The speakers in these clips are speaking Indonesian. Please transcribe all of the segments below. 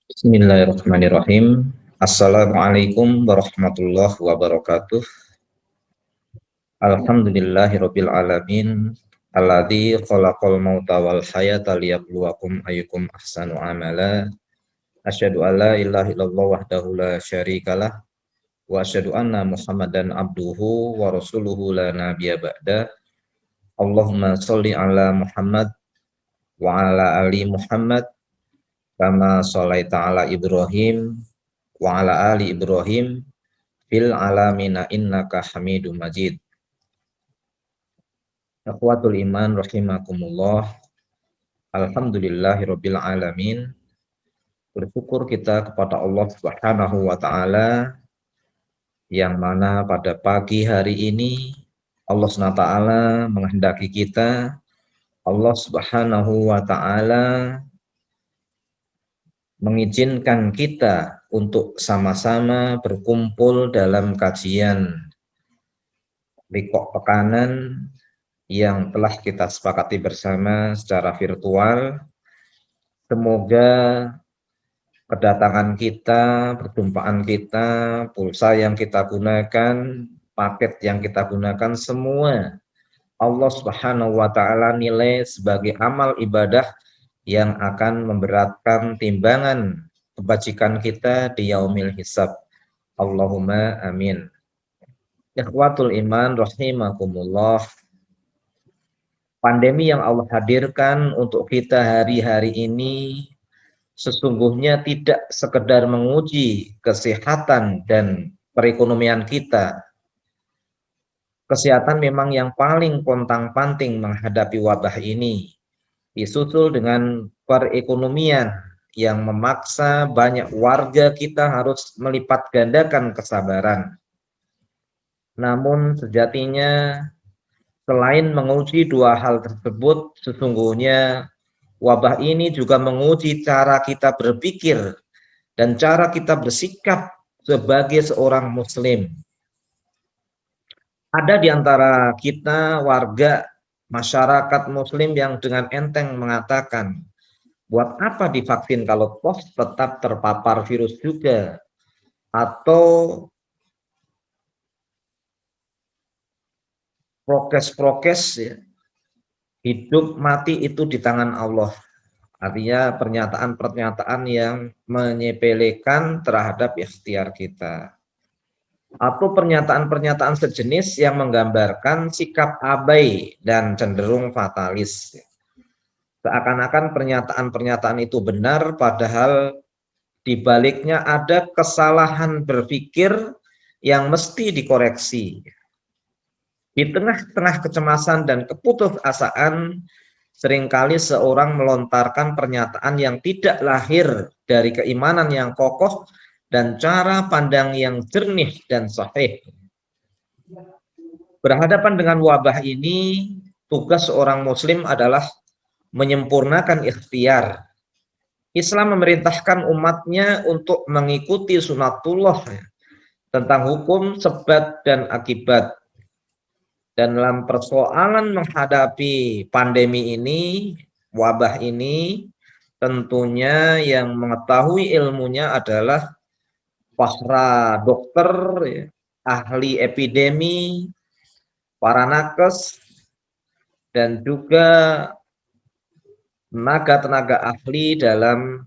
Bismillahirrahmanirrahim. Assalamualaikum warahmatullahi wabarakatuh. Alhamdulillahirabbil alamin. Alladzi khalaqal mauta wal hayata liyabluwakum ayyukum ahsanu amala. Asyhadu an la ilaha illallah wahdahu la syarikalah wa asyhadu anna Muhammadan abduhu wa rasuluhu la nabiyya ba'da. Allahumma shalli ala Muhammad wa ala ali Muhammad kama shalaita ala Ibrahim wa ala ali Ibrahim fil alamina innaka Hamidum Majid. Ikhwatul iman rahimakumullah. Alhamdulillahirabbil alamin. Bersyukur kita kepada Allah Subhanahu wa taala yang mana pada pagi hari ini Allah Subhanahu wa taala menghendaki kita, Allah Subhanahu wa taala mengizinkan kita untuk sama-sama berkumpul dalam kajian Liqo' Pekanan yang telah kita sepakati bersama secara virtual. Semoga kedatangan kita, perjumpaan kita, pulsa yang kita gunakan, paket yang kita gunakan, semua Allah Subhanahu wa taala nilai sebagai amal ibadah yang akan memberatkan timbangan kebajikan kita di yaumil hisab. Allahumma amin. Ikhwatul iman rahimakumullah. Pandemi yang Allah hadirkan untuk kita hari-hari ini sesungguhnya tidak sekedar menguji kesehatan dan perekonomian kita. Kesehatan memang yang paling pontang-panting menghadapi wabah ini, disusul dengan perekonomian yang memaksa banyak warga kita harus melipat gandakan kesabaran. Namun sejatinya selain menguji dua hal tersebut, sesungguhnya wabah ini juga menguji cara kita berpikir dan cara kita bersikap sebagai seorang muslim. Ada di antara kita warga masyarakat muslim yang dengan enteng mengatakan, buat apa divaksin kalau toh tetap terpapar virus juga, atau prokes-prokes ya, hidup mati itu di tangan Allah. Artinya pernyataan-pernyataan yang menyepelekan terhadap ikhtiar kita. Atau pernyataan-pernyataan sejenis yang menggambarkan sikap abai dan cenderung fatalis. Seakan-akan pernyataan-pernyataan itu benar, padahal di baliknya ada kesalahan berpikir yang mesti dikoreksi. Di tengah-tengah kecemasan dan keputusasaan, seringkali seorang melontarkan pernyataan yang tidak lahir dari keimanan yang kokoh dan cara pandang yang jernih dan sahih. Berhadapan dengan wabah ini, tugas seorang muslim adalah menyempurnakan ikhtiar. Islam memerintahkan umatnya untuk mengikuti sunatullah tentang hukum sebab dan akibat. Dan dalam persoalan menghadapi pandemi ini, wabah ini, tentunya yang mengetahui ilmunya adalah para dokter, ahli epidemi, para nakes, dan juga tenaga-tenaga ahli dalam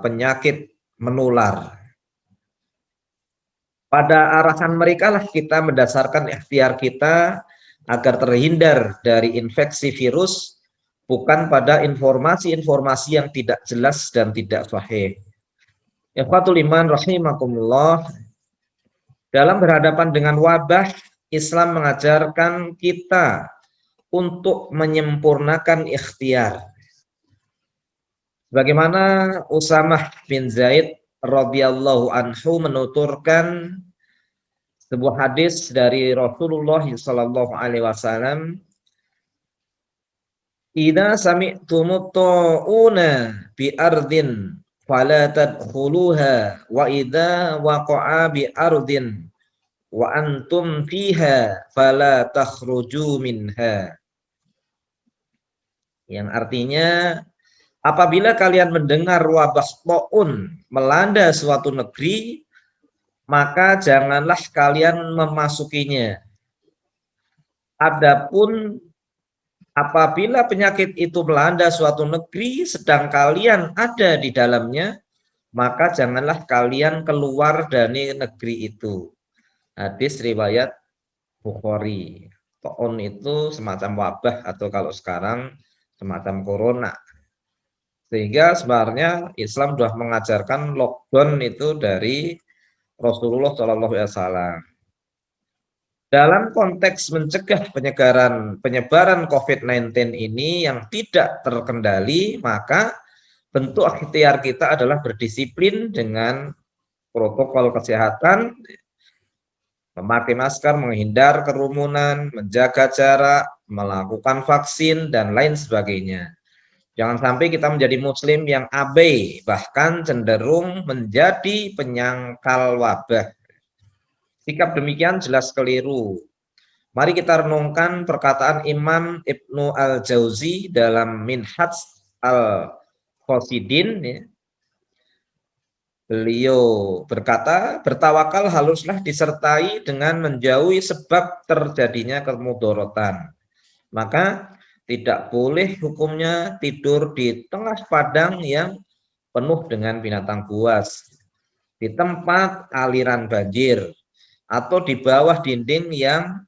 penyakit menular. Pada arahan mereka lah kita mendasarkan ikhtiar kita agar terhindar dari infeksi virus, bukan pada informasi-informasi yang tidak jelas dan tidak sahih. Ikhwatul iman rahimakumullah. Dalam berhadapan dengan wabah, Islam mengajarkan kita untuk menyempurnakan ikhtiar. Bagaimana Usamah bin Zaid radhiyallahu anhu menuturkan sebuah hadis dari Rasulullah sallallahu alaihi wasallam, "Idza sami'tumut ta'una bi ardin fala tadkhuluha wa idza waqa'a bi ardin wa antum fiha fala takhruju minha." Yang artinya, Apabila kalian mendengar wabah taun melanda suatu negeri, maka janganlah kalian memasukinya. Adapun apabila penyakit itu melanda suatu negeri sedang kalian ada di dalamnya, maka janganlah kalian keluar dari negeri itu. Hadis riwayat Bukhari. Taun itu semacam wabah atau kalau sekarang semacam corona. Sehingga sebenarnya Islam sudah mengajarkan lockdown itu dari Rasulullah SAW. Dalam konteks mencegah penyebaran COVID-19 ini yang tidak terkendali, maka bentuk ikhtiar kita adalah berdisiplin dengan protokol kesehatan, memakai masker, menghindar kerumunan, menjaga jarak, melakukan vaksin, dan lain sebagainya. Jangan sampai kita menjadi muslim yang abai, bahkan cenderung menjadi penyangkal wabah. Sikap demikian jelas keliru. Mari kita renungkan perkataan Imam Ibnu Al-Jauzi dalam Minhaj Al-Qasidin. Ya. Beliau berkata, bertawakal haruslah disertai dengan menjauhi sebab terjadinya kemudorotan. Maka tidak boleh hukumnya tidur di tengah padang yang penuh dengan binatang buas, di tempat aliran banjir, atau di bawah dinding yang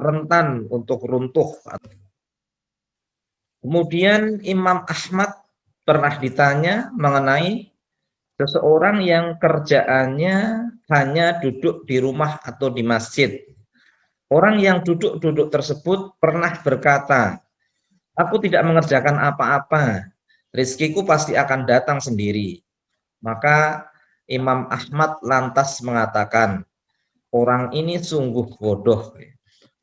rentan untuk runtuh. Kemudian Imam Ahmad pernah ditanya mengenai seseorang yang kerjaannya hanya duduk di rumah atau di masjid. Orang yang duduk-duduk tersebut pernah berkata, "Aku tidak mengerjakan apa-apa, rizkiku pasti akan datang sendiri." Maka Imam Ahmad lantas mengatakan, orang ini sungguh bodoh.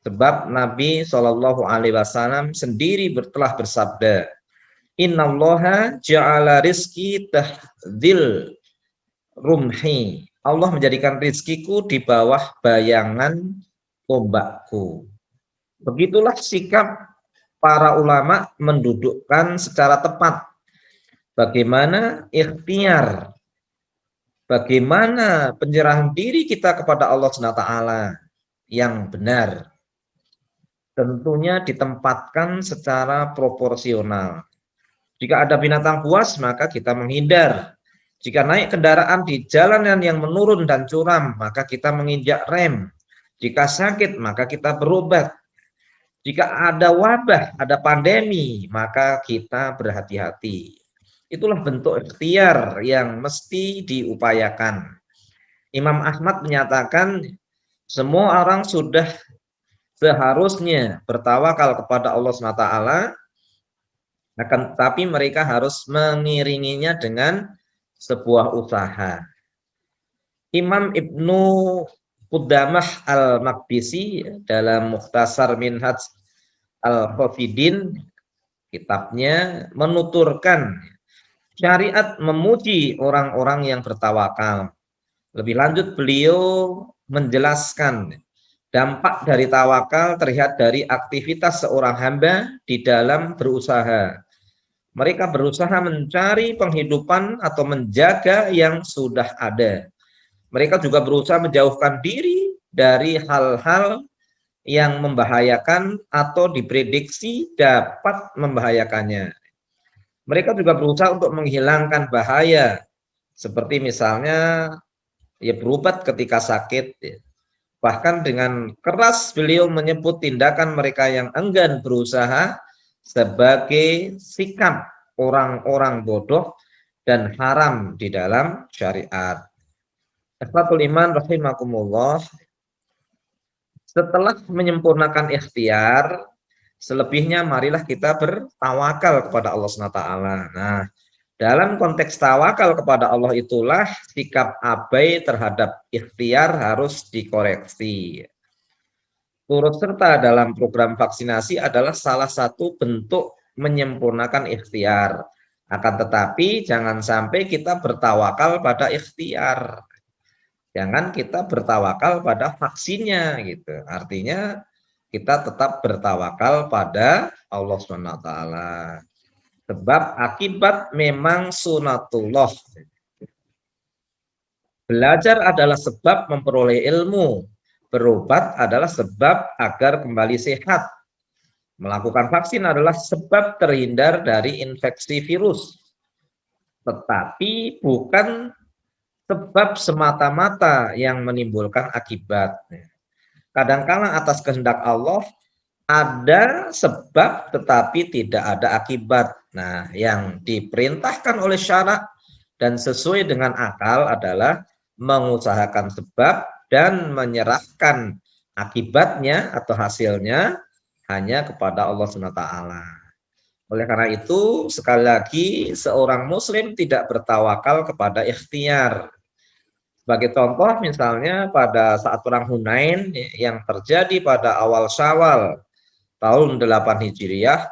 Sebab Nabi SAW sendiri telah bersabda, Innallaha ja'ala rizki tahdil rumhi. Allah menjadikan rizkiku di bawah bayangan tombakku. Begitulah sikap para ulama mendudukkan secara tepat bagaimana ikhtiar, bagaimana penyerahan diri kita kepada Allah SWT yang benar. Tentunya ditempatkan secara proporsional. Jika ada binatang buas, maka kita menghindar. Jika naik kendaraan di jalanan yang menurun dan curam, maka kita menginjak rem. Jika sakit, maka kita berobat. Jika ada wabah, ada pandemi, maka kita berhati-hati. Itulah bentuk ikhtiar yang mesti diupayakan. Imam Ahmad menyatakan, semua orang sudah seharusnya bertawakal kepada Allah SWT, akan tetapi mereka harus mengiringinya dengan sebuah usaha. Imam Ibnu Qudamah Al-Maqdisi dalam Mukhtasar Minhaj Al-Khafidin kitabnya menuturkan syariat memuji orang-orang yang bertawakal. Lebih lanjut beliau menjelaskan dampak dari tawakal terlihat dari aktivitas seorang hamba di dalam berusaha. Mereka berusaha mencari penghidupan atau menjaga yang sudah ada. Mereka juga berusaha menjauhkan diri dari hal-hal yang membahayakan atau diprediksi dapat membahayakannya. Mereka juga berusaha untuk menghilangkan bahaya, seperti misalnya ya berobat ketika sakit. Bahkan dengan keras beliau menyebut tindakan mereka yang enggan berusaha sebagai sikap orang-orang bodoh dan haram di dalam syariat. Ikhwatul iman rahimakumullah. Setelah menyempurnakan ikhtiar, selebihnya marilah kita bertawakal kepada Allah SWT. Nah, dalam konteks tawakal kepada Allah itulah sikap abai terhadap ikhtiar harus dikoreksi. Turut serta dalam program vaksinasi adalah salah satu bentuk menyempurnakan ikhtiar. Akan tetapi jangan sampai kita bertawakal pada ikhtiar. Jangan kita bertawakal pada vaksinnya gitu. Artinya kita tetap bertawakal pada Allah SWT. Sebab akibat memang sunatullah. Belajar adalah sebab memperoleh ilmu. Berobat adalah sebab agar kembali sehat. Melakukan vaksin adalah sebab terhindar dari infeksi virus. Tetapi bukan sebab semata-mata yang menimbulkan akibat. Kadangkala atas kehendak Allah ada sebab tetapi tidak ada akibat. Nah, yang diperintahkan oleh syarak dan sesuai dengan akal adalah mengusahakan sebab dan menyerahkan akibatnya atau hasilnya hanya kepada Allah SWT. Oleh karena itu, sekali lagi seorang muslim tidak bertawakal kepada ikhtiar. Sebagai contoh misalnya pada saat perang Hunain yang terjadi pada awal Syawal tahun 8 Hijriah,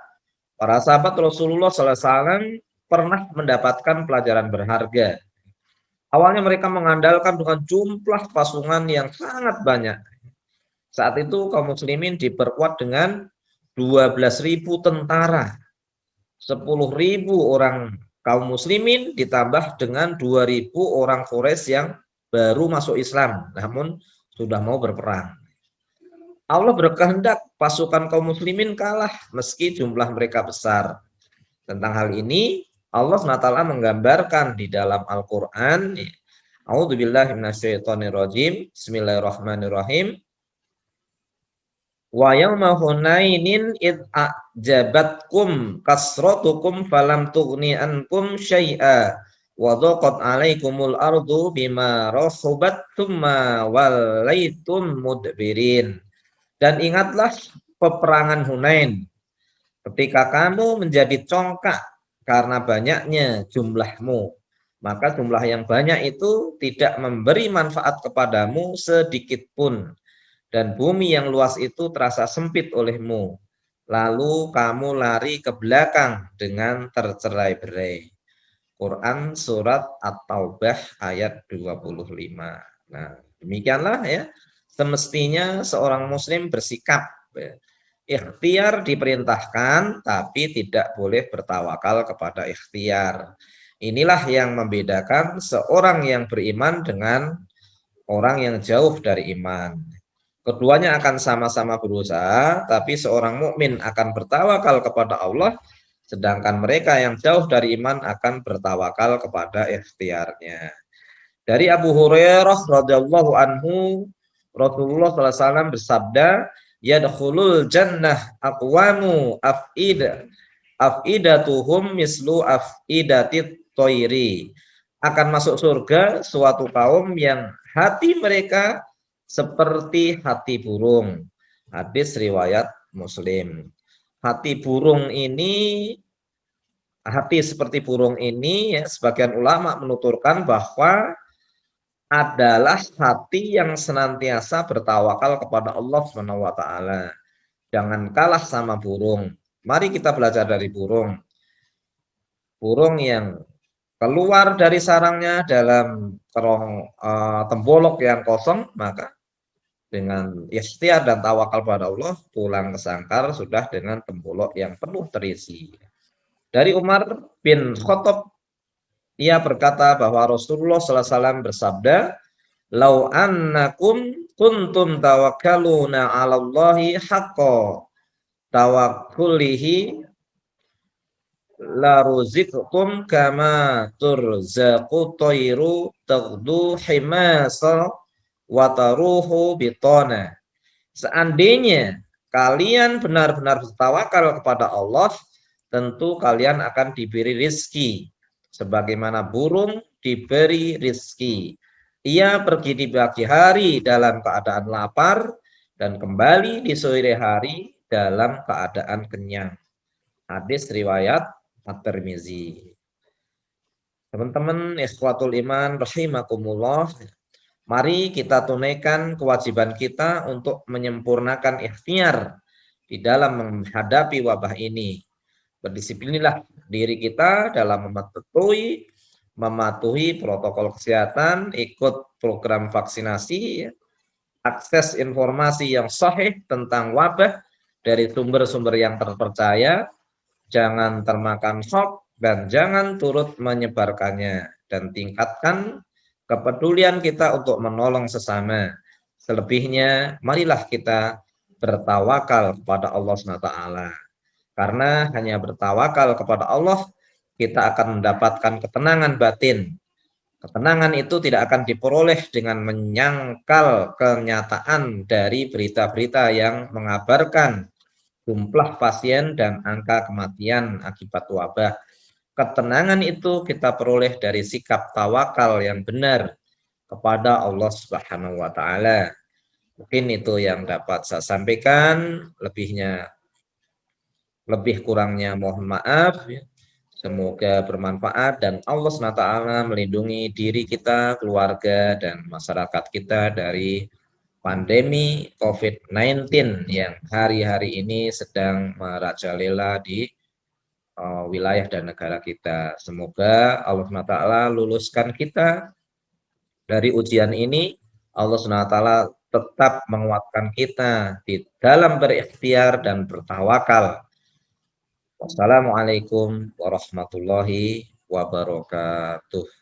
para sahabat Rasulullah SAW pernah mendapatkan pelajaran berharga. Awalnya mereka mengandalkan dengan jumlah pasukan yang sangat banyak. Saat itu kaum muslimin diperkuat dengan 12.000 tentara, 10.000 orang kaum muslimin ditambah dengan 2.000 orang Quraisy yang baru masuk Islam, namun sudah mau berperang. Allah berkehendak pasukan kaum muslimin kalah meski jumlah mereka besar. Tentang hal ini Allah SWT menggambarkan di dalam Al-Qur'an. A'udzubillahi minasyaitonirrajim. Bismillahirrahmanirrahim. Wa yauma Hunainin id a'jabatkum kasratukum falam tughni ankum syai'a wa dhaqat 'alaikumul ardu bima rahubat tsumma wallaitum mudbirin. Dan ingatlah peperangan Hunain ketika kamu menjadi congkak karena banyaknya jumlahmu, maka jumlah yang banyak itu tidak memberi manfaat kepadamu sedikit pun, dan bumi yang luas itu terasa sempit olehmu. Lalu kamu lari ke belakang dengan tercerai-berai. Quran surat At-Taubah ayat 25. Nah, demikianlah ya. Semestinya seorang muslim bersikap. Ikhtiar diperintahkan tapi tidak boleh bertawakal kepada ikhtiar. Inilah yang membedakan seorang yang beriman dengan orang yang jauh dari iman. Keduanya akan sama-sama berusaha, tapi seorang mukmin akan bertawakal kepada Allah, sedangkan mereka yang jauh dari iman akan bertawakal kepada ikhtiarnya. Dari Abu Hurairah radhiyallahu anhu, Rasulullah SAW bersabda, yadkhulul jannah aqwamu afidatuhum mislu afidatit toiri. Akan masuk surga suatu kaum yang hati mereka seperti hati burung. Hadis riwayat Muslim. Hati seperti burung ini ya, sebagian ulama menuturkan bahwa adalah hati yang senantiasa bertawakal kepada Allah SWT. Jangan kalah sama burung. Mari kita belajar dari burung. Burung yang keluar dari sarangnya dalam kerong tembolok yang kosong, maka dengan ikhtiar dan tawakal pada Allah, pulang ke sangkar sudah dengan tembolok yang penuh terisi. Dari Umar bin Khattab, ia berkata bahwa Rasulullah SAW bersabda, "Lau annakum kuntum tawakkaluna 'alallahi haqqa tawakkulihi la ruziktum kama turzaqu tayru taghdu himasa wa taruhu bitana." Seandainya kalian benar-benar bertawakal kepada Allah, tentu kalian akan diberi rizki sebagaimana burung diberi rizki. Ia pergi di pagi hari dalam keadaan lapar dan kembali di sore hari dalam keadaan kenyang. Hadis riwayat At-Tirmizi. Teman-teman ikhwatul iman rahimakumullah, mari kita tunaikan kewajiban kita untuk menyempurnakan ikhtiar di dalam menghadapi wabah ini. Berdisiplinilah diri kita dalam mematuhi protokol kesehatan, ikut program vaksinasi, akses informasi yang sahih tentang wabah dari sumber-sumber yang terpercaya, jangan termakan hoax, dan jangan turut menyebarkannya. Dan tingkatkan kepedulian kita untuk menolong sesama. Selebihnya, marilah kita bertawakal kepada Allah SWT. Karena hanya bertawakal kepada Allah, kita akan mendapatkan ketenangan batin. Ketenangan itu tidak akan diperoleh dengan menyangkal kenyataan dari berita-berita yang mengabarkan jumlah pasien dan angka kematian akibat wabah. Ketenangan itu kita peroleh dari sikap tawakal yang benar kepada Allah Subhanahu wa taala. Mungkin itu yang dapat saya sampaikan, lebih kurangnya mohon maaf. Semoga bermanfaat dan Allah SWT melindungi diri kita, keluarga, dan masyarakat kita dari pandemi COVID-19 yang hari-hari ini sedang merajalela di wilayah dan negara kita. Semoga Allah SWT luluskan kita dari ujian ini. Allah SWT tetap menguatkan kita di dalam berikhtiar dan bertawakal. Wassalamualaikum warahmatullahi wabarakatuh.